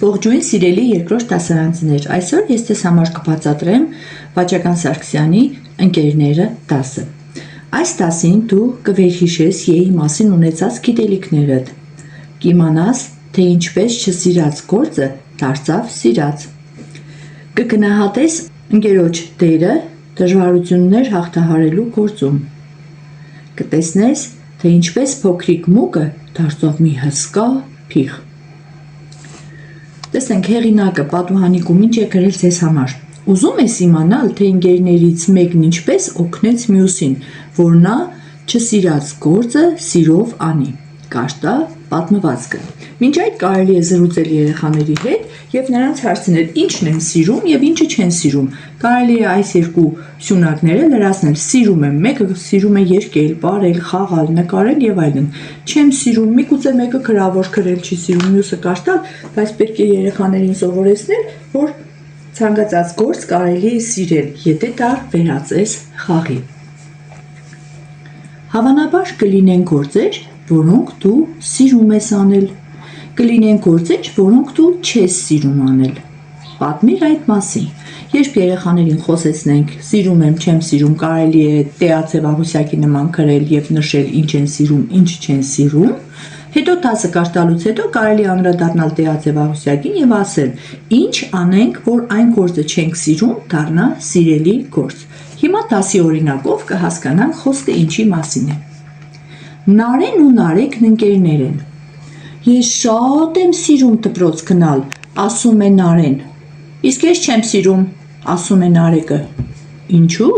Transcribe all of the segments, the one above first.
Ողջույն սիրելի երկրորդ դասարանցիներ, այսօր ես ձեզ համար կբացատրեմ Վաճական Սարգսյանի ընկերները դասը։ Այս դասին դու կվերհիշես ԵԻ մասին ունեցած գիտելիքներդ, կիմանաս, թե ինչպես չսիրած գործը դարձավ սիրած։ Կգնահատես ընկերոջ դերը դժվարություններ հաղթահարելու գործում։ Կտեսնես, թե ինչպես փոքրիկ մուկը դարձավ մի հսկա փիղ։ Տեսնենք հեղինակը պատուհանիկում ինչ է գրել ձեզ համար։ Ուզում ես իմանալ, թե ընկերներից մեկն ինչպես օգնեց մյուսին, որ նա չսիրած գործը սիրով անի։ Կարտա պատմվածքը։ Մինչ այդ կարելի է զրուցել երեխաների հետ եւ նրանց հարցնել ինչն են սիրում եւ ինչը չեն սիրում։ Կարելի է այս երկու սյունակները լրացնել։ Սիրում եմ, մեկը սիրում է երգել, պարել, խաղալ, նկարել եւ այլն։ Չեմ սիրում, միգուցե մեկը գրավոր գրել չի սիրում, մյուսը կարդալ, բայց պետք է երեխաներին սովորեցնել, որ ցանկացած գործ կարելի է սիրել, եթե դա վերածես խաղի։ Հավանաբար կլինեն գործեր, որոնք դու սիրում ես անել, կլինեն գործեր, որոնք դու չես սիրում անել։ Պատմիր այդ մասին։ Երբ երեխաներին խոսեցնենք, սիրում եմ, չեմ սիրում, կարելի է տեաձևահուսակի նման գրել եւ նշել ինչ են սիրում, ինչ չեն սիրում։ Հետո դասը կարտալուց հետո կարելի անդրադառնալ տեաձևահուսակին եւ ասել. ինչ անենք, որ այն գործը չենք սիրում, դառնա սիրելի գործ։ Հիմա դասի օրինակով կհասկանանք խոսքը ինչի մասին է։ Նարեն ու Նարեկն ընկերներ են։ Ես շատ եմ սիրում դպրոց գնալ, ասում է Նարեն։ Իսկ ես չեմ սիրում, ասում է Նարեկը։ Ինչու՞։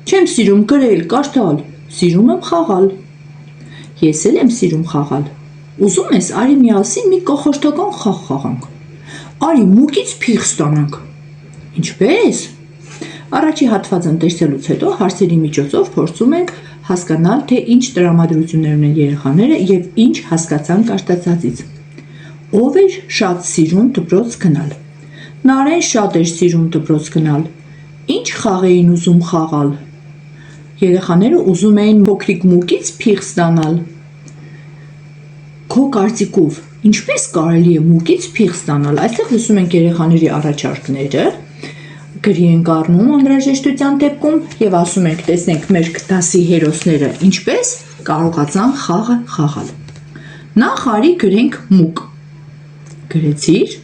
Չեմ սիրում գրել, կարդալ, սիրում եմ խաղալ։ Ես էլ եմ սիրում խաղալ։ Ուզում ես արի միասին մի կախարդական խաղ խաղանք։ Արի մուկից փիղ ստանանք։ Ինչպե՞ս։ Առաջի հատվածն տեսնելուց հետո հարցերի միջոցով փորձում ենք հասկանալ, թե ինչ տրամադրություններ ունեն երեխաները եւ ինչ հասկացան կարդացածից։ Ով էր շատ սիրում դպրոց գնալ։ Նարեն շատ էր սիրում դպրոց գնալ։ Ինչ խաղ էին ուզում խաղալ։ Երեխաները ուզում էին փոքրիկ մուկից փիղ ստանալ։ Քո կարծիքով ինչպես կարելի է մուկից փիղ ստանալ։ Այստեղ լսում ենք երեխաների առաջարկները։ Գրի ենք առնում անհրաժեշտության դեպքում եւ ասում ենք, տեսնենք մեր դասի հերոսները ինչպես կարողացան խաղը խաղալ։ Նախ արի գրենք մուկ։ Գրեցիր։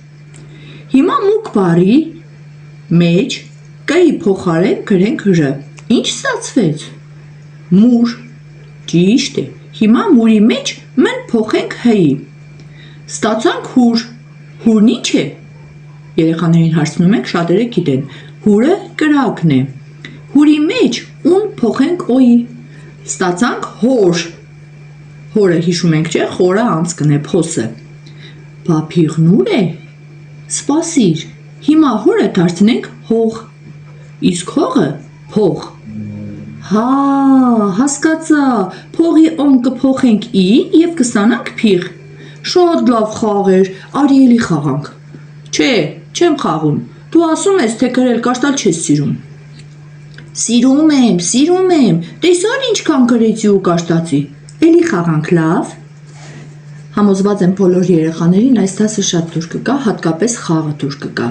Հիմա մուկ բառի մեջ կի փոխարեն գրենք ռ։ Ինչ ստացվեց։ Մուր։ Ճիշտ է։ Հիմա մուրի մեջ մեն փոխենք հ-ի։ Ստացանք հուր։ Հուրն ինչ է։ Երեխաներին հարցնում ենք, շատերը գիտեն։ Հուրը կրակն է։ Հուրի մեջ ուն փոխենք օ-ի։ Ստացանք հոր։ Հորը հիշում ենք, չէ՞, խորը անցքն է, փոսը։ Բա փիղն ուր է։ Սպասիր։ Հիմա հորը դարձնենք հող։ Իսկ հողը փող։ Հա, հասկացա։ Փողի օն կփոխենք ի եւ կստանանք փիղ։ Շատ լավ խաղ էր, արի էլի խաղանք։ Չէ, չեմ խաղում։ Դու ասում ես, թե գրել կարդալ չես սիրում։ Սիրում եմ, տեսա՞ր ինչքան գրեցի ու կարդացի։ Էլի խաղանք, լավ։ Համոզված եմ բոլոր երեխաներին այս դասը շատ դուր կգա, հատկապես խաղը դուր կգա։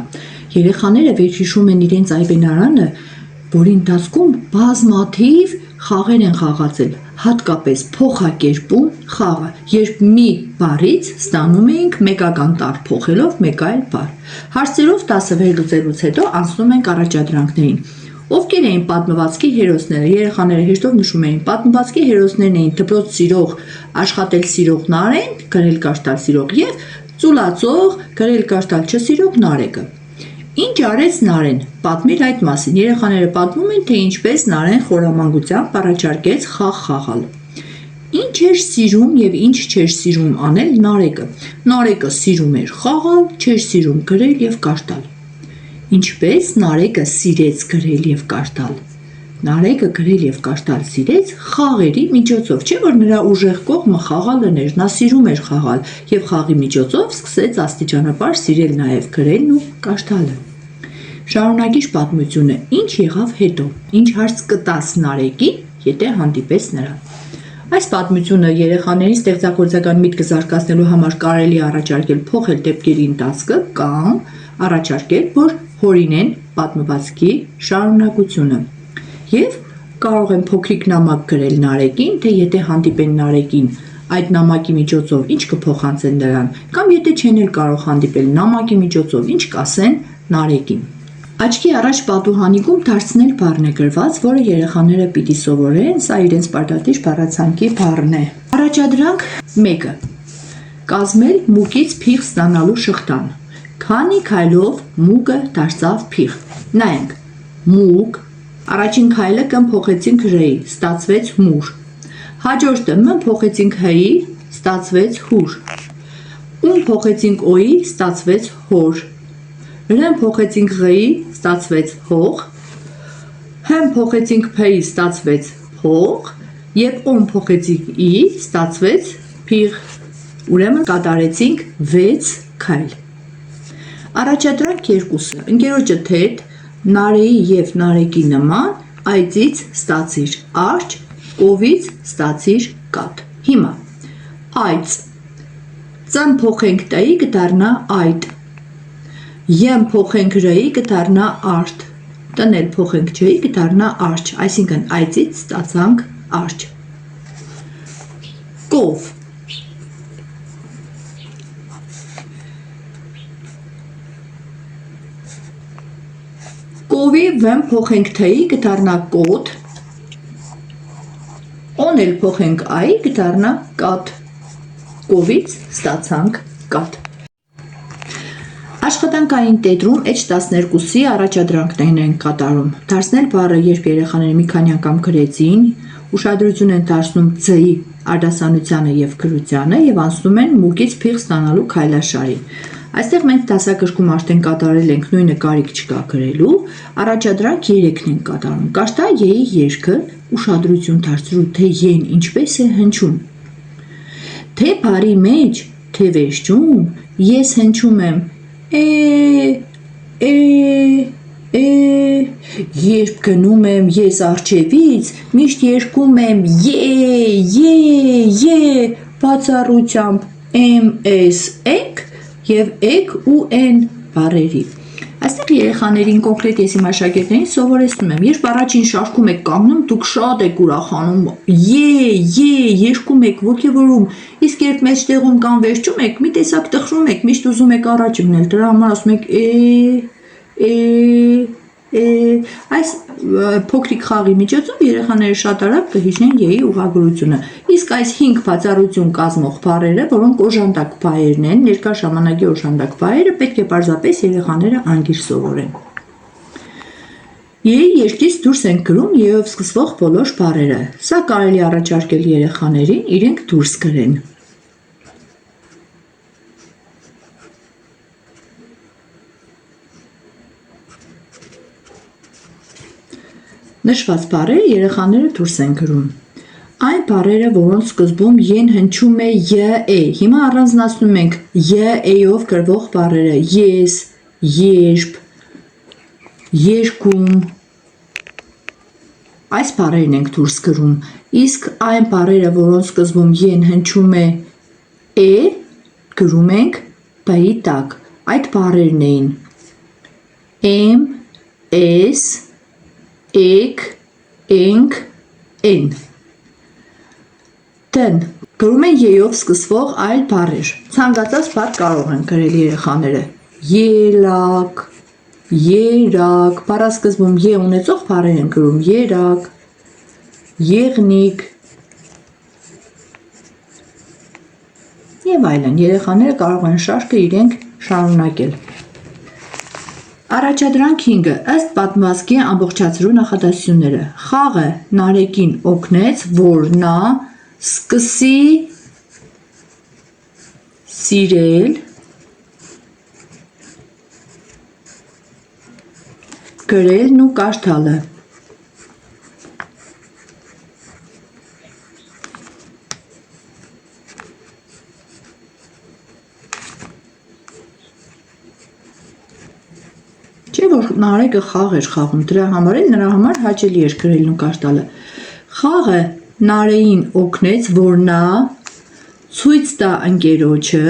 Երեխաները վերհիշում են իրենց այբենարանը, որի ընթացքում բազմաթիվ խաղեր են խաղացել, հատկապես փոխակերպում խաղը, երբ մի բառից ստանում էինք մեկական տառ փոխելով մեկ այլ բառ։ Հարցերով դասը վերլուծելուց հետո անցնում ենք առաջադրանքներին։ Ովքեր էին պատմվածքի հերոսները։ Երեխաները հեշտով նշում էին, պատմվածքի հերոսներն էին դպրոց սիրող, աշխատել սիրող Նարեն, գրել կարդալ սիրող եւ ծուլացող, գրել կարդալ չսիրող Նարեկը։ Ինչ արեց Նարեն։ Պատմիր այդ մասին։ Երեխաները պատմում են, թե ինչպես Նարեն խորամանկությամբ առաջարկեց խաղ խաղալ։ Ինչ էր սիրում եւ ինչ չէր սիրում անել Նարեկը։ Նարեկը սիրում էր խաղալ, չէր սիրում գրել եւ կարդալ։ Ինչպես Նարեկը սիրեց գրել եւ կարդալ։ Նարեկը գրել եւ կարդալ սիրեց խաղերի միջոցով, չէ՞ որ նրա ուժեղ կողմը խաղալն էր, նա սիրում էր խաղալ եւ խաղի միջոցով սկսեց աստիճանաբար սիրել նաեւ գրելն ու կարդալը։ Շարունակիր պատմությունը, ինչ եղավ հետո, ինչ հարց կտաս Նարեկին, եթե հանդիպես նրան։ Այս պատմությունը երեխաների ստեղծագործական միտքը զարգացնելու համար կարելի է առաջարկել փոխել դեպքերի ընթացքը կամ առաջարկել, որ հորինեն պատմվածքի շարունակությունը։ Եվ կարող են փոքրիկ նամակ գրել Նարեկին, թե եթե հանդիպեն Նարեկին այդ նամակի միջոցով ինչ կփոխանցեն նրան, կամ եթե չեն էլ կարող հանդիպել նամակի միջոցով ինչ կասեն Նարեկին։ Աչքի առաջ պատուհանիկում դարձնել բառն է գրված, որը երեխաները պիտի սովորեն, սա իրենց պարտադիր բառացանկի բառն է։ Առաջադրանք 1. Կազմել մուկից փիղ ստանալու շղթան։ Քանի քայլով մուկը դարձավ փիղ։ Նայենք, մուկ, առաջին քայլը կն փոխեցինք ռ-ի, ստացվեց մուր։ Հաջորդը մ փոխեցինք հ-ի, ստացվեց հուր։ Ուն փոխեցինք օ-ի, ստացվեց հոր։ Հրեն փոխեցինք ղ-ի, ստացվեց հող, հեմ փոխեցինք փ-ի, ստացվեց փող, և ոն փոխեցինք ի, ստացվեց փիղ, ուրեմն կատարեցինք 6 քայլ։ Առաջադրանք 2. Ընկերոջդ հետ Նարեի և Նարեկի նման այծից ստացիր արջ, կովից ստացիր կաթ։ Հիմա այծ, ծն փոխենք տ-ի կդառնա այտ, յեմ փոխենք ռ-ի կդառնա արդ, տ-ն էլ փոխենք ջ-ի կդառնա արջ, այսինքն այծից ստացանք արջ։ Կով, կովի վեմ փոխենք თ-ի կդառնա կոտ, ոն էլ փոխենք ա-ի կդառնա կաթ, կովից ստացանք կաթ։ Աշխատանքային տետրում H12-ի առաջադրանքներն են կատարում։ Դարձնել բառը, երբ երեխաները մի քանի անգամ գրեցին, ուշադրություն են դարձնում ձ-ի արտասանությանը և գրությանը և անցնում են մուկից փիղ ստանալու քայլաշարի։ Այստեղ մենք դասագրքում արդեն կատարել ենք, նույնը կարիք չկա գրելու, առաջադրանք 3-ն են կատարում։ Կաշտա ե-ի երգը, ուշադրություն դարձրու, թե ե-ն ինչպես է հնչում։ Թե բառի մեջ, թե վերջում, ես հնչում եմ երբ գնում եմ ես առջևից, միշտ երգում եմ բացառությամբ մ-ս էք և էք ու են բառերի։ Այստեղ երեխաներին կոնկրետ ես իմ աշակերտներին սովորեցնում եմ, երբ առաջին շարքում եք կանգնում, դուք շատ եք ուրախանում, երգում եք, ոգևորում, իսկ երբ մեջտեղում կամ վերջում եք, մի տեսակ տխրում եք, միշտ ուզում եք առաջ մնել, դրա համար ասում եք այս փոքրիկ խաղի միջոցով երեխաները շատ արագ կհիշեն ե-ի ուղղագրությունը, իսկ այս 5 բացառություն կազմող բառերը, որոնք օժանդակ բառերն են, ներկա ժամանակի օժանդակ բառերը, պետք է պարզապես երեխաները անգիր սովորեն։ Ե-ի երգից դուրս ենք գրում ե-ով սկսվող բոլոր բառերը, սա կարելի առաջարկել երեխաներին, իրենք դուրս գրեն։ Նշված բառերը երեխաները դուրս են գրում։ Այն բառերը, որոնց սկզբում ե-ն հնչում է ե-է, հիմա առանձնացնում ենք ե-էով գրվող բառերը՝ ես, երբ, երկում, այս բառերն ենք դուրս գրում, իսկ այն բառերը, որոնց սկզբում ե-ն հնչում է է, գրում ենք բ-ի տակ, այդ բառերն էին եմ, ես, էք, ենք, են։ Տ-ն գրում են ե-ով սկսվող այլ բառեր։ Ցանկացած բառ կարող են գրել երեխաները։ Ելակ, երակ, բառասկզբում ե ունեցող բառեր են գրում երակ, եղնիկ և այլն։ Երեխաները կարող են շարքը իրենք շարունակել։ Առաջադրանք 5-ը ըստ պատմվածքի ամբողջացրու նախադասությունները։ Խաղը Նարեկին օգնեց, որ նա սկսի սիրել գրելն ու կարդալը։ Չէ՞ որ Նարեկը խաղ էր խաղում, դրա համար էլ նրա համար հաճելի էր գրելն ու կարդալը։ Խաղը Նարեին օգնեց, որ նա ցույց տա ընկերոջը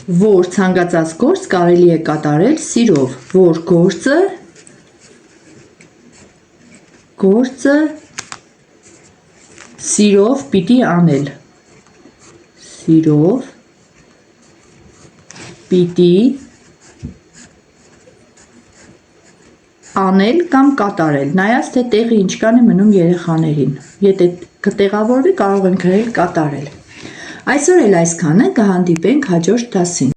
որ ցանկացած գործ կարելի է կատարել սիրով, որ գործը սիրով պիտի անել կամ կատարել, նայած թե տեղի ինչ կան է մնում երեխաներին, եթե կտեղավորվի կարող են գրել կատարել։ Այսօր էլ այսքանը, կհանդիպենք հաջորդ դասին։